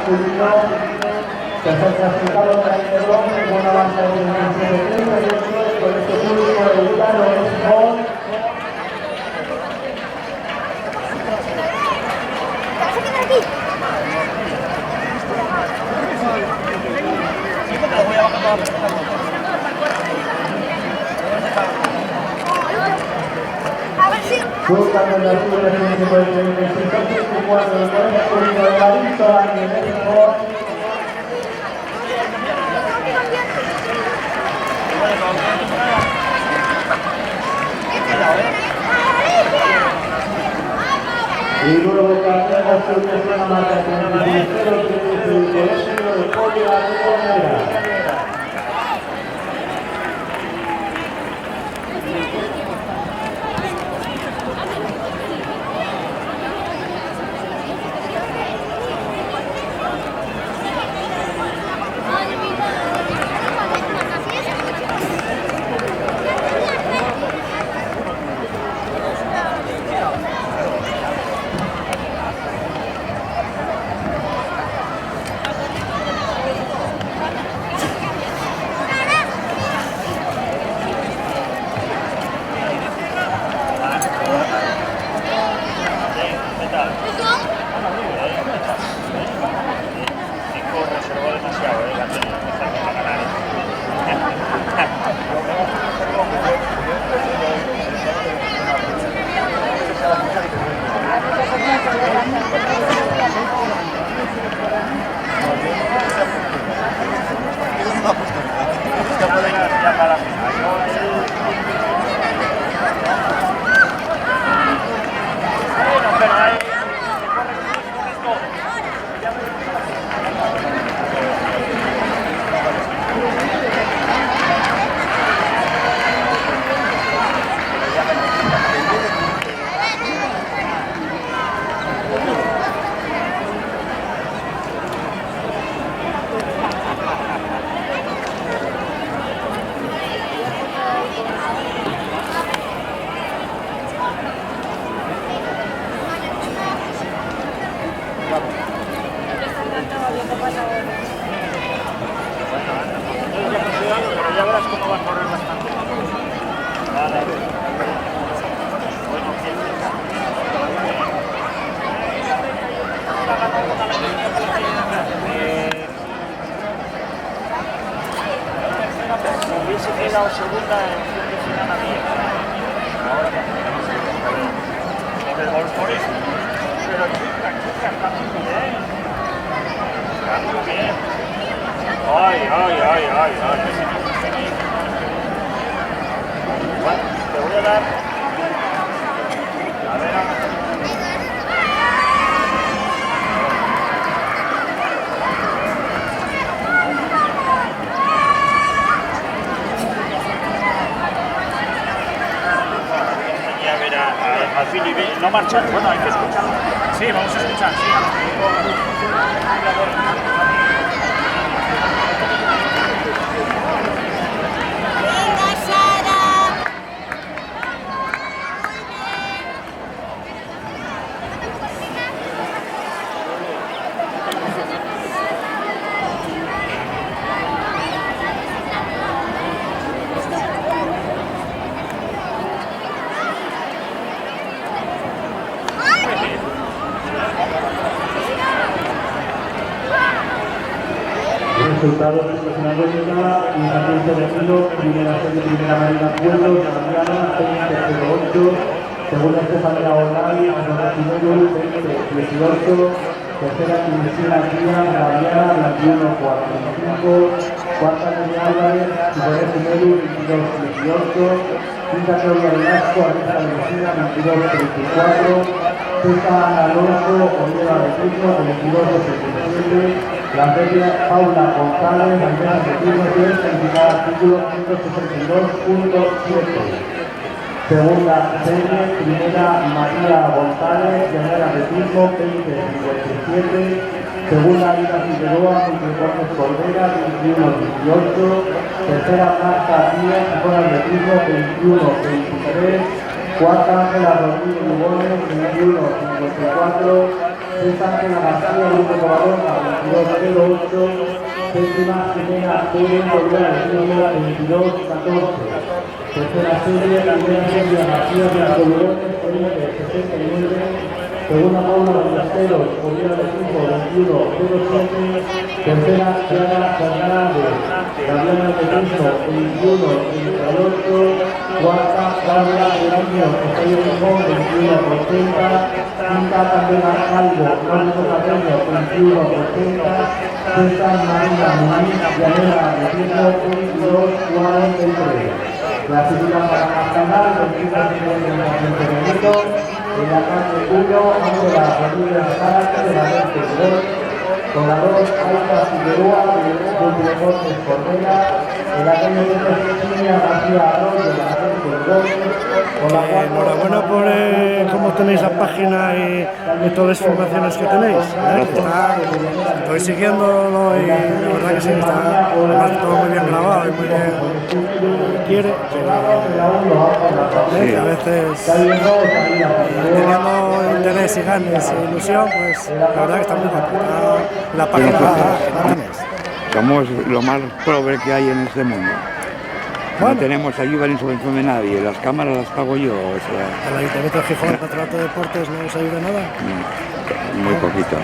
masculino. Tercer clasificado traidor, buena banda de 38, con este público regular o es Paul. Buscando la figura de 4 de Marito, alguien de Paul. Y luego cambiamos una marca con el ministro del Colegio de Pollo a Comunera. Pero ya verás cómo va a correr bastante. Vale. Si hubiese quedado segunda en fin de final a mí. Pero por eso. Pero chica, está muy bien. Está muy bien. Ay. Bueno, te voy a dar. A ver. Ya verá al fin y no marchar. Bueno, hay que escucharlo. Sí, vamos a escuchar, sí. Resultados de la vuelta, Infantil Telefilo, primera serie, primera Marina Pueblo, Mariana, 20-08, segunda Estefanía Olay, Antonio 20-18, tercera Cristina Guía, Mariana, 21-45, cuarta María Álvarez, Isabel Simelu, 22-18, quinta Claudia Velasco, Arisa Vecina, 22-34, sexta Ana Alonso, Oliva de Pico, 22-77, la media Paula González, la mesa de turno 10, indicada artículo 162.7. Segunda serie, primera María González, primera atletismo 20-57. Segunda Lina Figueroa, Deportes Cordera 21-18. Tercera Marta Díaz, mejor atletismo 21-23. Cuarta Ángela Rodríguez Lugones 21-54. sexta Ángela García, Grupo Covadonga, 2208, séptima Jimena Pérez Olvera, número 2214. Tercera serie, primera serie, García de Alcolurones, 69. Segunda Paula Ballesteros, Oliva del Equipo, 2107. Tercera Clara Fernández, Gabriela de Cristo, 2138. Cuarta Claudia Pereño, Estadio Gijón, 2180. Quinta Candela Calvo, Mónico Carreño, 2180. Sexta Marina Muñiz Llanera, Recinto, 2243. Clasifican para Cantanar, 21 minutos. En la calle 1, Ángela Rodríguez Zárate de la Red del Gol, con la 2, Aida Figueroa de Deportes Cordera, en la calle 3, Cecilia García Arroyo de la Red del Gol, con la 4. Enhorabuena por cómo tenéis la página y todas las informaciones que tenéis. Estoy siguiéndolo y la verdad que sí, está todo muy bien grabado y muy bien quiere. A veces teniendo interés y ganas e ilusión, pues la verdad que está muy contenta. La página que tenéis. Somos lo más pobre que hay en este mundo. Bueno. No tenemos ayuda ni subvención de nadie, las cámaras las pago yo, o sea... ¿El Ayuntamiento de Gijón, el Patronato de Deportes, no os ayuda nada? Muy poquito.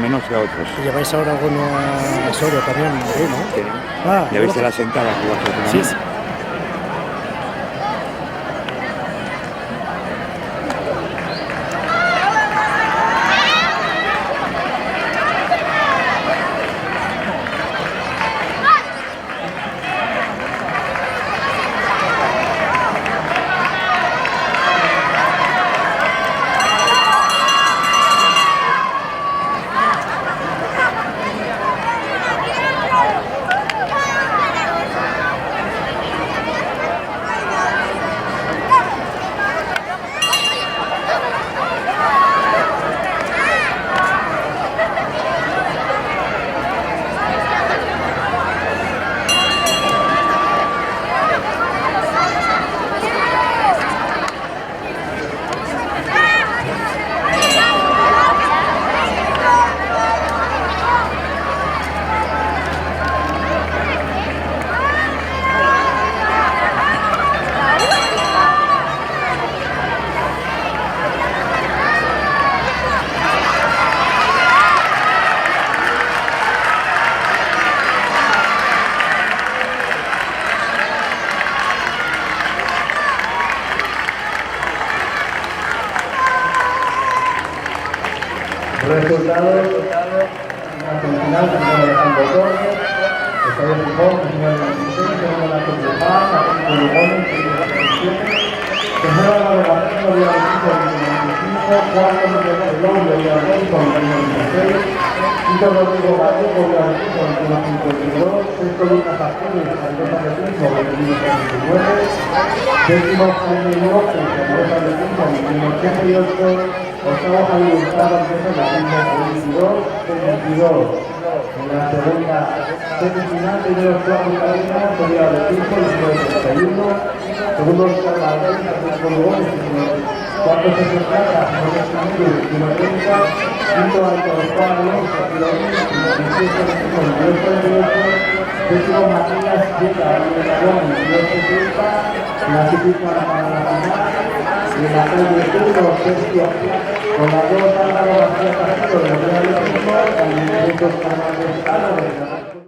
Menos que otros. ¿Y lleváis ahora alguno a Soria también? ¿Sí, no? ¿Ya viste la sentada? Sí, sí. Resultados, una semifinal, primero Alejandro Torres, Estadio Gijón, primero de la 26, segundo la Copilpaz, Atlético Lugones, primero de la 27, tercero la Renovación, Villa del Equipo, 25, cuarto Miguel Reloj, Villa del Equipo, 26, quinto Rodrigo Gallego, Villa del Equipo, 22, sexto Lucas Azules, Mendoza del Equipo, 21, séptimo Jaime López, Mendoza del Equipo, 21, octavo Javier Gustavo Mendoza del Equipo, 22. En la segunda semifinal, primero Juan Cadena, Villa del Equipo, 31. Segundo Oscar Valdés, Atlético Lugones, cuarto Sergio Plata, Jorge Camilo, 30. Quinto Alto Juan Alonso, 26. Décimo Matías Vega, Aragón, 22.30. Clasifica para la final. Y en la calle 1, Sergio con la 2 Álvaro García Castillo de la Real Equipo, y el 22 Carlos Álvarez.